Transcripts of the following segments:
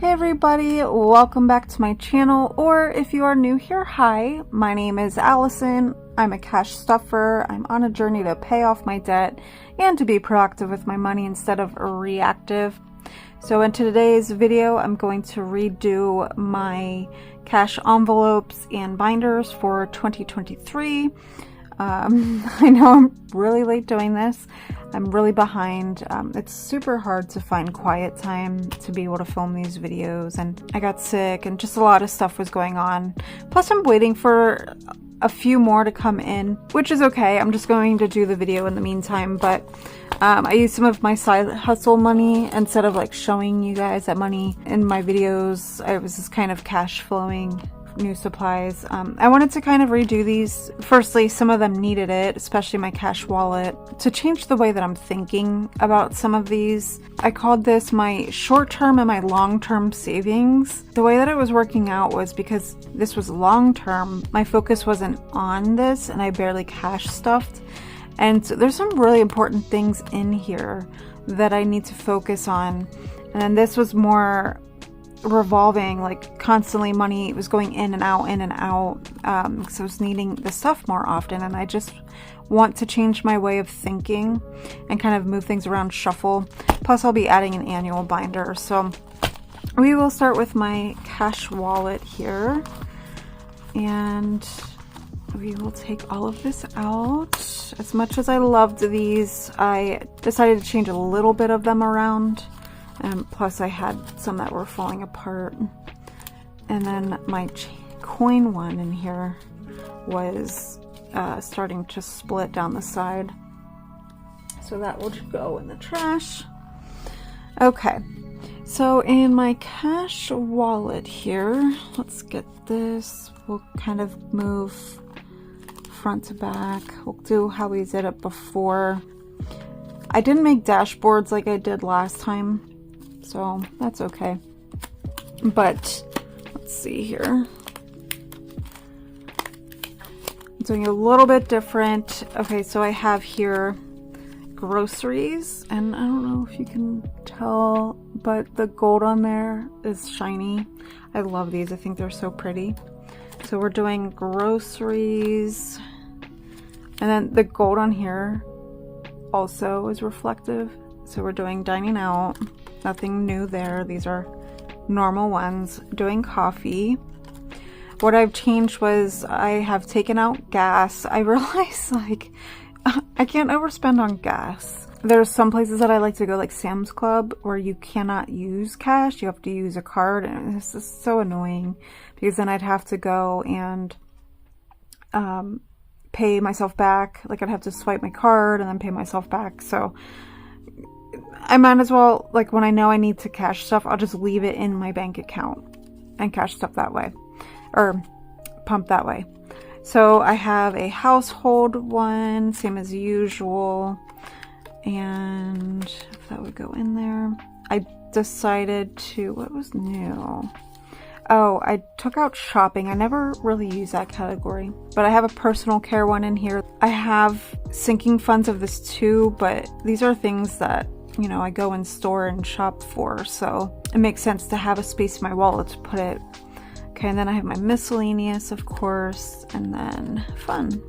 Hey everybody, welcome back to my channel, or if you are new here, hi, my name is Allison. I'm a cash stuffer. I'm on a journey to pay off my debt and to be proactive with my money instead of reactive. So in today's video, I'm going to redo my cash envelopes and binders for 2023. I know I'm really late doing this. I'm really behind. It's super hard to find quiet time to be able to film these videos, and I got sick and just a lot of stuff was going on. Plus I'm waiting for a few more to come in, which is okay. I'm just going to do the video in the meantime, but I used some of my side hustle money instead of like showing you guys that money in my videos. I was just kind of cash flowing new supplies. I wanted to kind of redo these. Firstly, some of them needed it, especially my cash wallet, to change the way that I'm thinking about some of these. I called this my short-term and my long-term savings. The way that it was working out was because this was long-term, my focus wasn't on this and I barely cash stuffed. And so there's some really important things in here that I need to focus on. And this was more revolving, like constantly money was going in and out, because I was needing the stuff more often, and I just want to change my way of thinking and kind of move things around, shuffle. Plus I'll be adding an annual binder. So we will start with my cash wallet here, and we will take all of this out. As much as I loved these, I decided to change a little bit of them around. Plus I had some that were falling apart. And then my coin one in here was starting to split down the side. So that will go in the trash. Okay, so in my cash wallet here, let's get this. We'll kind of move front to back. We'll do how we did it before. I didn't make dashboards like I did last time, so that's okay. But let's see here. I'm doing a little bit different. Okay, so I have here groceries, and I don't know if you can tell, but the gold on there is shiny. I love these. I think they're so pretty. So we're doing groceries, and then the gold on here also is reflective. So we're doing dining out. Nothing new there. These are normal ones. Doing coffee. What I've changed was I have taken out gas. I realize like I can't overspend on gas. There's some places that I like to go, like Sam's Club, where you cannot use cash. You have to use a card, and this is so annoying because then I'd have to go and pay myself back. Like I'd have to swipe my card and then pay myself back. So I might as well, like when I know I need to cash stuff, I'll just leave it in my bank account and cash stuff that way, or pump that way. So I have a household one, same as usual, and if that would go in there. I decided to, what was new? Oh, I took out shopping. I never really use that category, but I have a personal care one in here. I have sinking funds of this too, but these are things that, you know, I go in store and shop for, so it makes sense to have a space in my wallet to put it. Okay, and then I have my miscellaneous, of course, and then fun.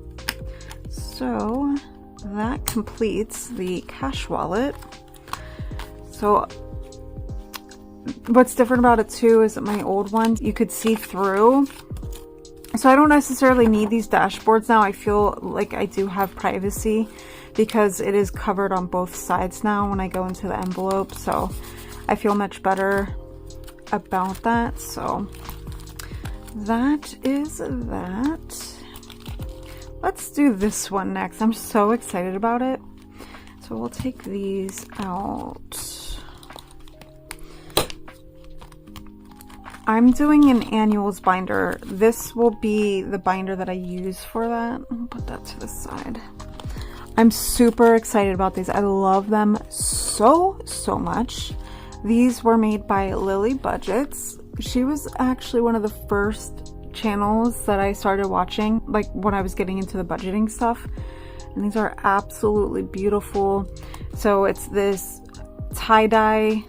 So that completes the cash wallet. So what's different about it too is that my old ones you could see through. So I don't necessarily need these dashboards now. I feel like I do have privacy because it is covered on both sides now when I go into the envelope. So I feel much better about that. So that is that. Let's do this one next. I'm so excited about it. So we'll take these out. I'm doing an annuals binder. This will be the binder that I use for that. I'll put that to the side. I'm super excited about these. I love them so much. These were made by Lily Budgets. She was actually one of the first channels that I started watching, like when I was getting into the budgeting stuff. And these are absolutely beautiful. So it's this tie-dye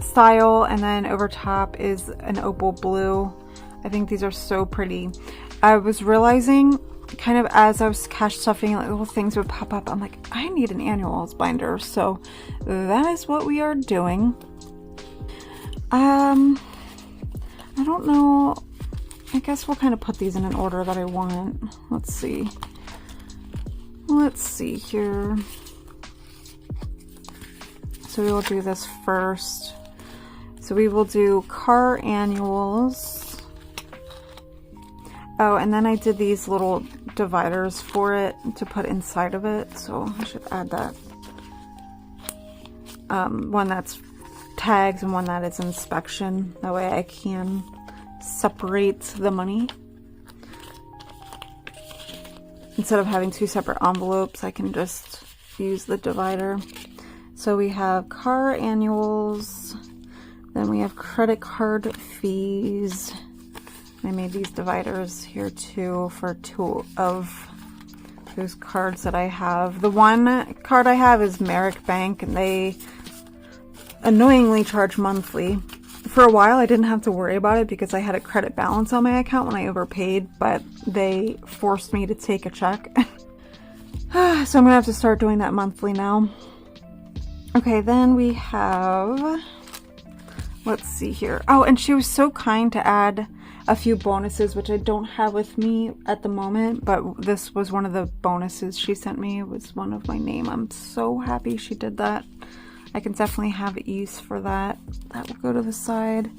style, and then over top is an opal blue. I think these are so pretty. I was realizing kind of as I was cash stuffing, like little things would pop up. I'm like, I need an annuals binder, so that is what we are doing. I don't know. I guess we'll kind of put these in an order that I want. Let's see. Let's see here. So we will do this first. So we will do car annuals. Oh, and then I did these little dividers for it to put inside of it. So I should add that. One that's tags and one that is inspection. That way I can separate the money. Instead of having two separate envelopes, I can just use the divider. So we have car annuals, then we have credit card fees. I made these dividers here too for two of those cards that I have. The one card I have is Merrick Bank, and they annoyingly charge monthly. For a while I didn't have to worry about it because I had a credit balance on my account when I overpaid, but they forced me to take a check. So I'm gonna have to start doing that monthly now. Okay, then we have, let's see here. Oh, and she was so kind to add a few bonuses, which I don't have with me at the moment, but this was one of the bonuses she sent me. It was one of my name. I'm so happy she did that. I can definitely have use for that. That will go to the side.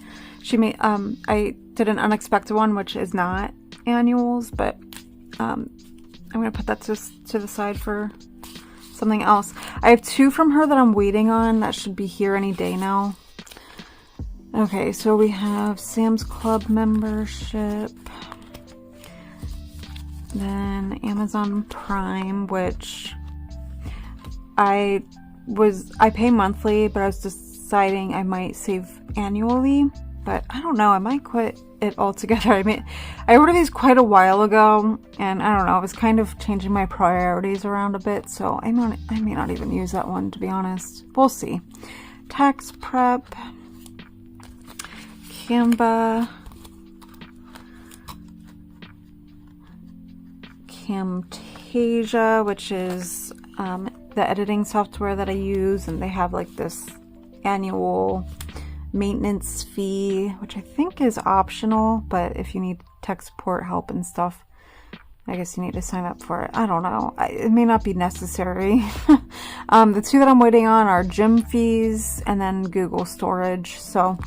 She made, I did an unexpected one, which is not annuals, but I'm gonna put that just to the side for something else. I have two from her that I'm waiting on. That should be here any day now. Okay, so we have Sam's Club membership. Then Amazon Prime, which I pay monthly, but I was deciding I might save annually, but I don't know, I might quit it altogether. I ordered these quite a while ago, and I don't know, I was kind of changing my priorities around a bit, so I may not even use that one, to be honest. We'll see. Tax prep, Canva, Camtasia, which is the editing software that I use, and they have like this annual maintenance fee, which I think is optional, but if you need tech support help and stuff, I guess you need to sign up for it. I don't know. It may not be necessary. The two that I'm waiting on are gym fees and then Google storage. So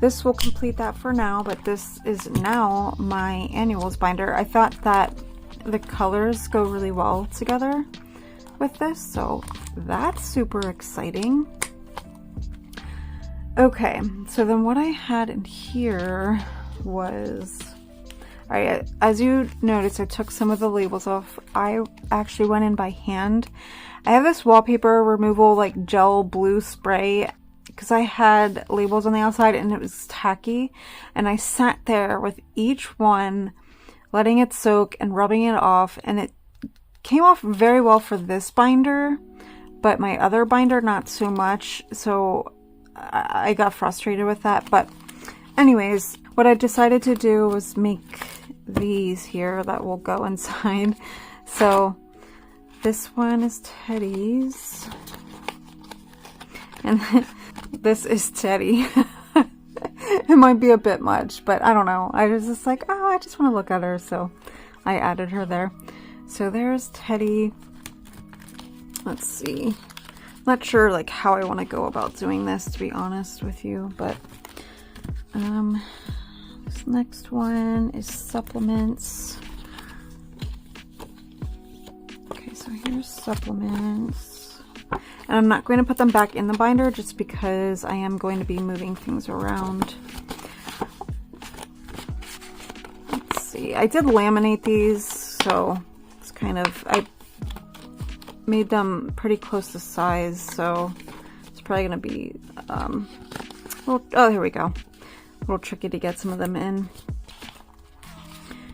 this will complete that for now, but this is now my annuals binder. I thought that the colors go really well together with this, so that's super exciting. Okay, so then what I had in here was, alright, as you notice, I took some of the labels off. I actually went in by hand. I have this wallpaper removal like gel blue spray because I had labels on the outside and it was tacky, and I sat there with each one letting it soak and rubbing it off, and it came off very well for this binder, but my other binder not so much, so I got frustrated with that. But anyways, what I decided to do was make these here that will go inside. So this one is Teddy's, and this is Teddy. It might be a bit much, but I don't know. I was just like, oh, I just want to look at her, so I added her there. So there's Teddy. Let's see. Not sure like how I want to go about doing this, to be honest with you, but this next one is supplements. Okay, so here's supplements. And I'm not going to put them back in the binder just because I am going to be moving things around. Let's see. I did laminate these, so it's kind of, I made them pretty close to size, so it's probably going to be, oh, here we go. A little tricky to get some of them in.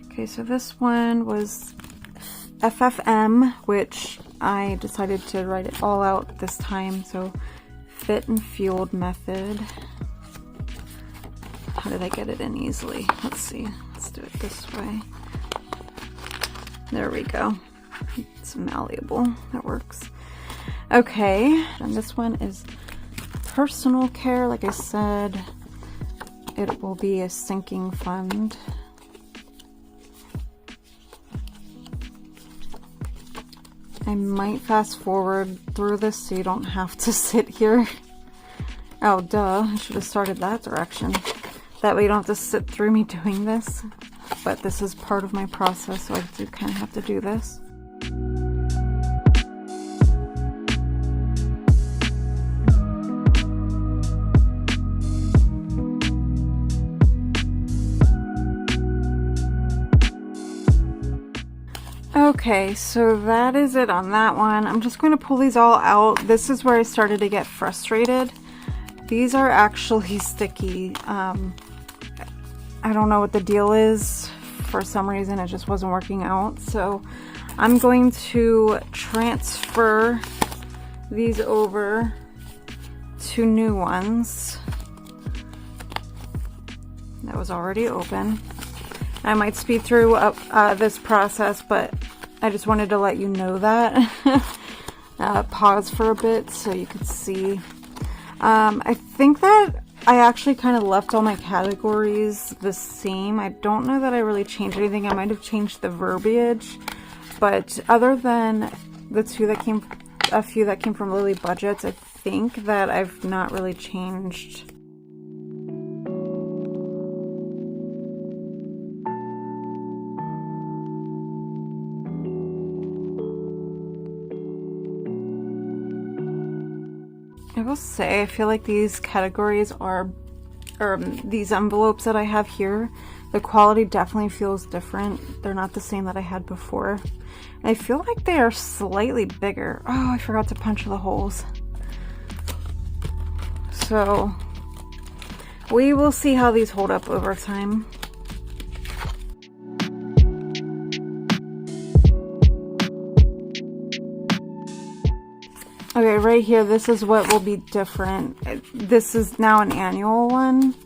Okay, so this one was FFM, which I decided to write it all out this time, so fit and fueled method. how did I get it in easily? Let's see. Let's do it this way. There we go. It's malleable. That works. Okay, and this one is personal care. Like I said, it will be a sinking fund. I might fast forward through this so you don't have to sit here. Oh, duh. I should have started that direction. That way you don't have to sit through me doing this. But this is part of my process, so I do kind of have to do this. Okay, so that is it on that one. I'm just going to pull these all out. This is where I started to get frustrated. These are actually sticky. I don't know what the deal is. For some reason, it just wasn't working out. So I'm going to transfer these over to new ones. That was already open. I might speed through this process, but I just wanted to let you know that. Pause for a bit so you could see. I think that I actually kind of left all my categories the same. I don't know that I really changed anything. I might have changed the verbiage, but other than the a few that came from Lily Budgets, I think that I've not really changed. I will say, I feel like these categories are, or these envelopes that I have here, the quality definitely feels different. They're not the same that I had before. I feel like they are slightly bigger. Oh, I forgot to punch the holes. So we will see how these hold up over time. Okay, right here, this is what will be different. This is now an annual one.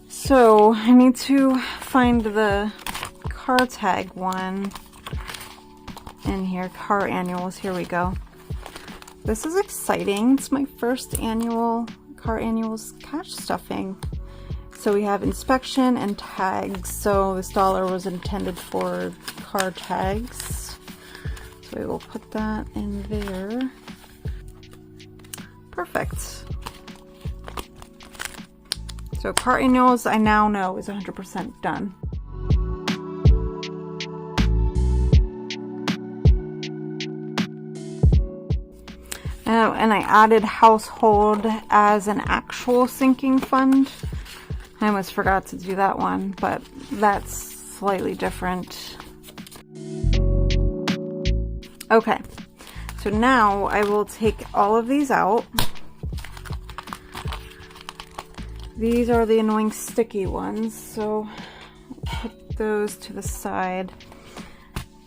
So I need to find the car tag one in here. Car annuals, here we go. This is exciting. It's my first annual car annuals cash stuffing. So we have inspection and tags. So this dollar was intended for car tags. So we will put that in there. Perfect. So car annuals, I now know, is 100% done. And I added household as an actual sinking fund. I almost forgot to do that one, but that's slightly different. Okay, so now I will take all of these out. These are the annoying sticky ones, so I'll put those to the side.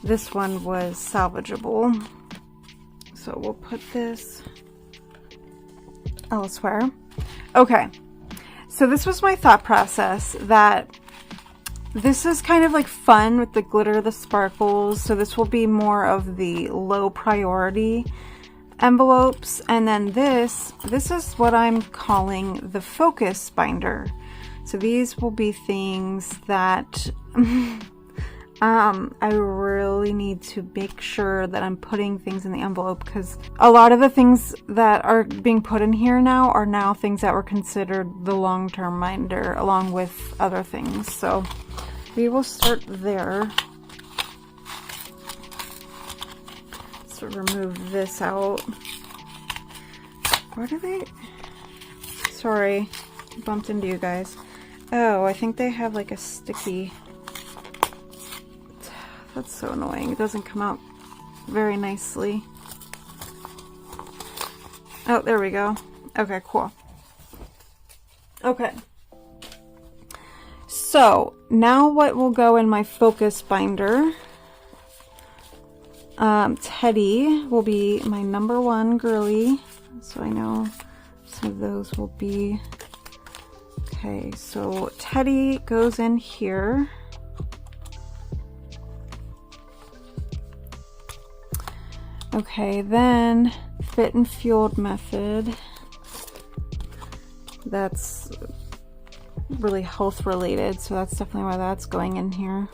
This one was salvageable, so we'll put this elsewhere. Okay, so this was my thought process, that this is kind of like fun with the glitter, the sparkles, so this will be more of the low priority envelopes, and then this is what I'm calling the focus binder. So these will be things that I really need to make sure that I'm putting things in the envelope, because a lot of the things that are being put in here now are now things that were considered the long-term binder along with other things. So we will start there. So remove this out. Where do they? Sorry, bumped into you guys. Oh, I think they have like a sticky. That's so annoying. It doesn't come out very nicely. Oh, there we go. Okay, cool. Okay. So now what will go in my focus binder? Teddy will be my #1 girly, so I know some of those will be Okay, so Teddy goes in here. Okay, then fit and fueled method. That's really health related, so that's definitely why that's going in here.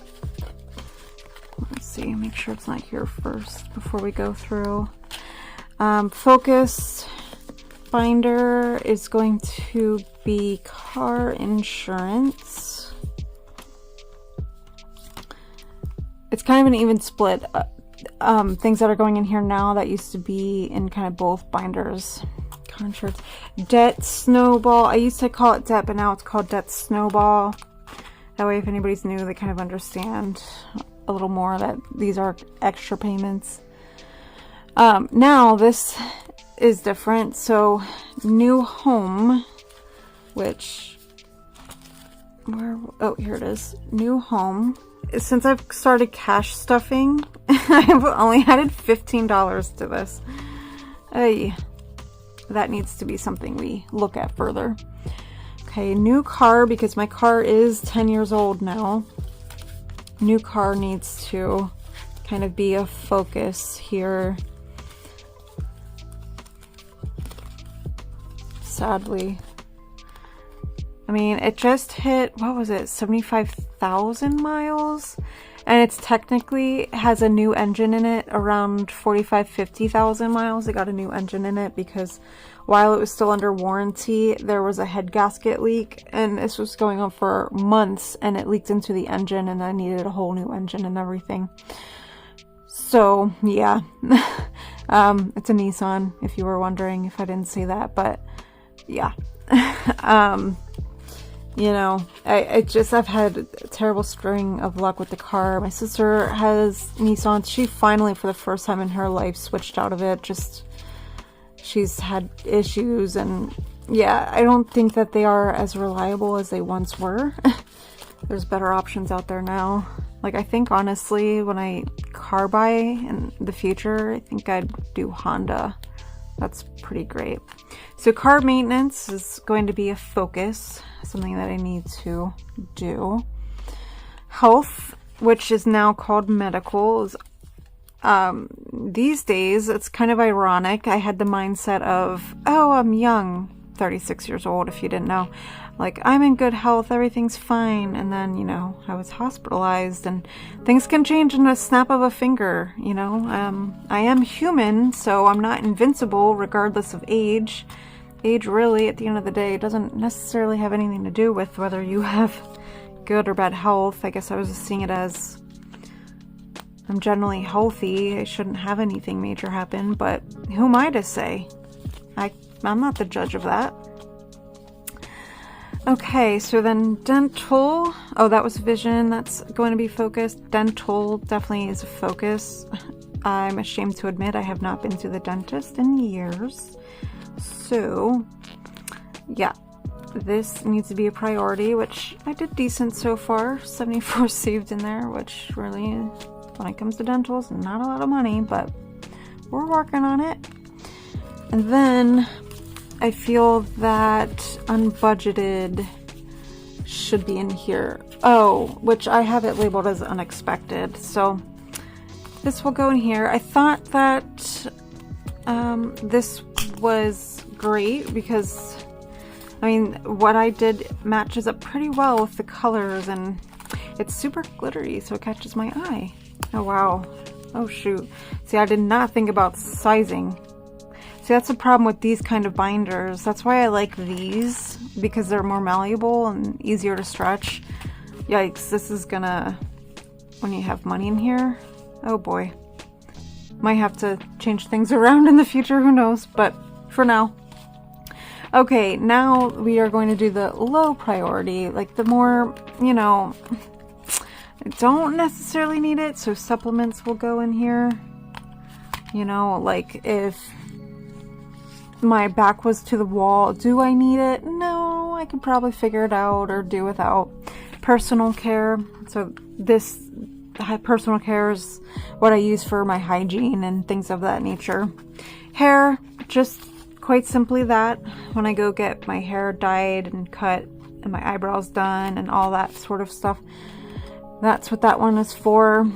Let's see, make sure it's not here first before we go through. Focus binder is going to be car insurance. It's kind of an even split. Things that are going in here now that used to be in kind of both binders. Car insurance. Debt snowball. I used to call it debt, but now it's called debt snowball. That way if anybody's new, they kind of understand a little more that these are extra payments. Now this is different. So new home, which oh, here it is. New home. Since I've started cash stuffing, I've only added $15 to this. That needs to be something we look at further. Okay, new car, because my car is 10 years old now. New car needs to kind of be a focus here. Sadly. I mean, it just hit, what was it, 75,000 miles? And it's technically has a new engine in it, around 50,000 miles. It got a new engine in it because while it was still under warranty, there was a head gasket leak. And this was going on for months, and it leaked into the engine, and I needed a whole new engine and everything. So, yeah. It's a Nissan, if you were wondering if I didn't say that. But, yeah. You know, I've had a terrible string of luck with the car. My sister has Nissan. She finally, for the first time in her life, switched out of it. She's had issues, and yeah, I don't think that they are as reliable as they once were. There's better options out there now. Like, I think, honestly, when I car buy in the future, I think I'd do Honda. That's pretty great. So car maintenance is going to be a focus, something that I need to do. Health, which is now called medical, is, these days, it's kind of ironic. I had the mindset of, oh, I'm young, 36 years old, if you didn't know. Like, I'm in good health, everything's fine. And then, you know, I was hospitalized, and things can change in a snap of a finger, you know. I am human, so I'm not invincible regardless of age. Age, really, at the end of the day, doesn't necessarily have anything to do with whether you have good or bad health. I guess I was just seeing it as I'm generally healthy. I shouldn't have anything major happen, but who am I to say? I'm not the judge of that. Okay, so then dental. Oh, that was vision. That's going to be focused. Dental definitely is a focus. I'm ashamed to admit I have not been to the dentist in years. So, yeah, this needs to be a priority, which I did decent so far. 74 saved in there, which really, when it comes to dental, is not a lot of money, but we're working on it. And then I feel that unbudgeted should be in here. Oh, which I have it labeled as unexpected. So this will go in here. I thought that this was great because, I mean, what I did matches up pretty well with the colors, and it's super glittery, so it catches my eye. Oh, wow. Oh, shoot. See, I did not think about sizing. See, that's the problem with these kind of binders. That's why I like these, because they're more malleable and easier to stretch. Yikes, this is gonna, when you have money in here, oh boy. Might have to change things around in the future, who knows, but for now. Okay, now we are going to do the low priority, like the more, you know, I don't necessarily need it, so supplements will go in here. You know, like if my back was to the wall, do I need it? No, I could probably figure it out or do without. Personal care, so this personal care is what I use for my hygiene and things of that nature. Hair, just quite simply that. When I go get my hair dyed and cut, and my eyebrows done and all that sort of stuff. That's what that one is for.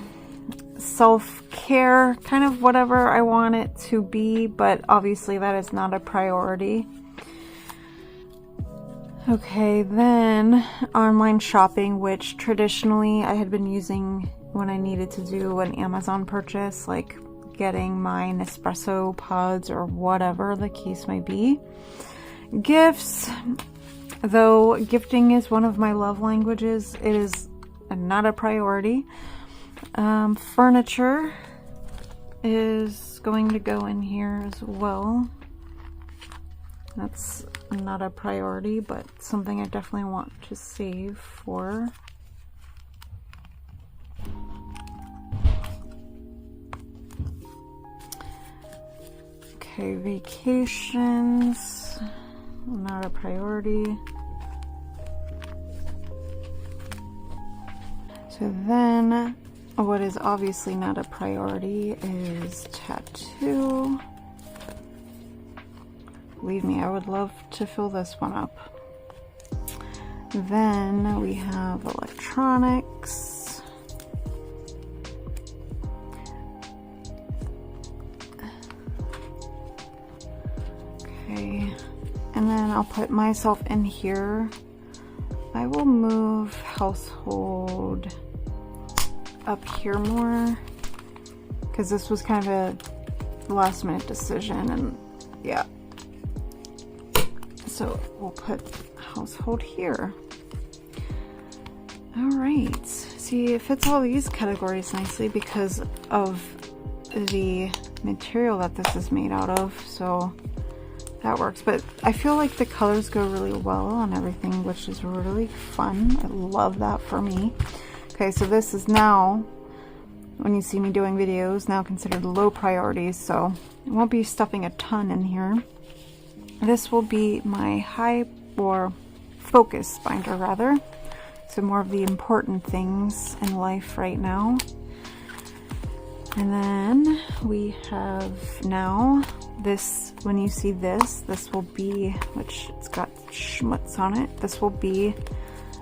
Self-care, kind of whatever I want it to be, but obviously that is not a priority. Okay, then online shopping, which traditionally I had been using when I needed to do an Amazon purchase, like getting my Nespresso pods or whatever the case may be. Gifts, though gifting is one of my love languages, it is not a priority. Furniture is going to go in here as well. That's not a priority, but something I definitely want to save for. Okay, vacations, not a priority. So then, what is obviously not a priority is tattoo. Believe me, I would love to fill this one up. Then we have electronics. Okay, and then I'll put myself in here. I will move household up here more because this was kind of a last minute decision, and yeah. So we'll put household here. All right, see, it fits all these categories nicely because of the material that this is made out of, so that works. But I feel like the colors go really well on everything, which is really fun. I love that for me. Okay, so this is now, when you see me doing videos, now considered low priorities, so I won't be stuffing a ton in here. This will be my high or focus binder rather. So more of the important things in life right now. And then we have now this, when you see this, this will be, which it's got schmutz on it, this will be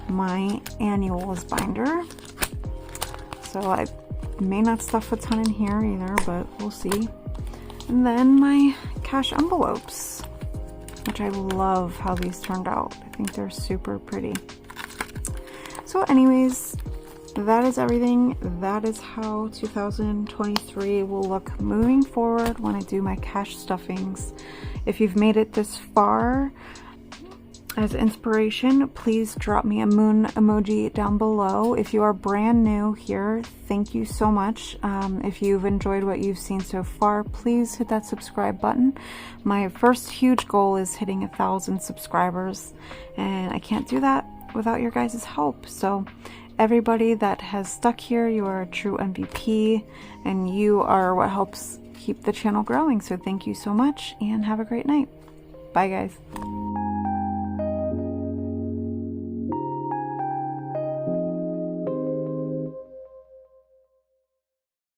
my annuals binder. So I may not stuff a ton in here either, but we'll see. And then my cash envelopes, which I love how these turned out. I think they're super pretty. So anyways, that is everything. That is how 2023 will look moving forward when I do my cash stuffings. If you've made it this far, as inspiration, please drop me a moon emoji down below. If you are brand new here, thank you so much. If you've enjoyed what you've seen so far, please hit that subscribe button. My first huge goal is hitting 1,000 subscribers, and I can't do that without your guys' help. So everybody that has stuck here, you are a true MVP, and you are what helps keep the channel growing. So thank you so much, and have a great night. Bye guys.